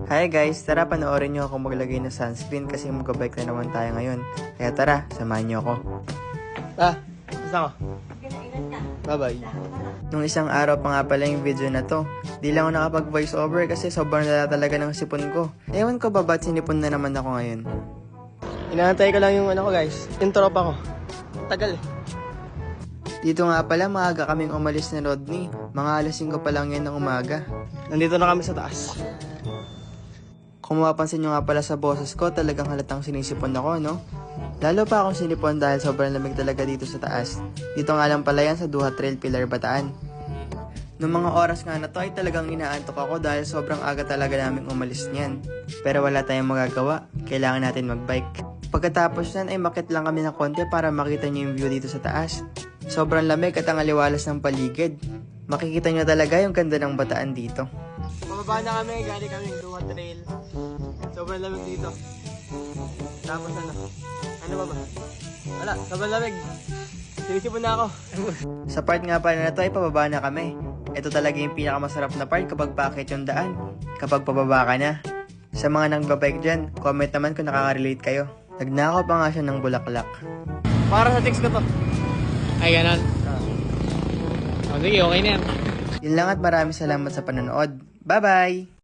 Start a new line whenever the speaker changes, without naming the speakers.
Hi guys, tara panoorin nyo ako maglagay ng sunscreen kasi mag-bike na naman tayo ngayon. Kaya tara, samahan nyo ako. Basta ako. Bye-bye. Nung isang araw pa nga pala yung video na to, di lang ako nakapag voice over kasi sobrang lala talaga ng sipon ko. Ewan ko ba ba't sinipon na naman ako ngayon? Inaantay ko lang yung ano ko guys, yung tropa ko. Tagal eh. Dito nga pala maaga kaming umalis na Rodney. Mga alas 5 pa lang yan ng umaga. Nandito na kami sa taas. Kung mapapansin nyo nga pala sa boses ko, talagang halatang sinisipon ako, no? Lalo pa akong sinipon dahil sobrang lamig talaga dito sa taas. Dito nga lang pala yan sa Duha Trail Pilar Bataan. Noong mga oras nga na to ay talagang inaantok ako dahil sobrang aga talaga namin umalis niyan. Pero wala tayong magagawa, kailangan natin magbike. Pagkatapos nan ay makit lang kami ng konti para makita nyo yung view dito sa taas. Sobrang lamig at ang aliwalas ng paligid. Makikita nyo talaga yung ganda ng Bataan dito. Pababa na kami, galing kami yung Duha Trail. Sobrang lamig dito. Tapos ano ba? Wala, sobrang lamig. Sinisipon na ako. Sa part nga pala na to ay pababa na kami. Ito talaga yung pinakamasarap na part kapag paakyat yung daan. Kapag pababa ka na. Sa mga nagbabike dyan, comment naman kung nakaka-relate kayo. Nagnakaw pa nga siya ng bulaklak. Para sa text ko to.
Ay, ganon. O, sige, okay na yan.
Yun lang at maraming salamat sa panonood. Bye-bye!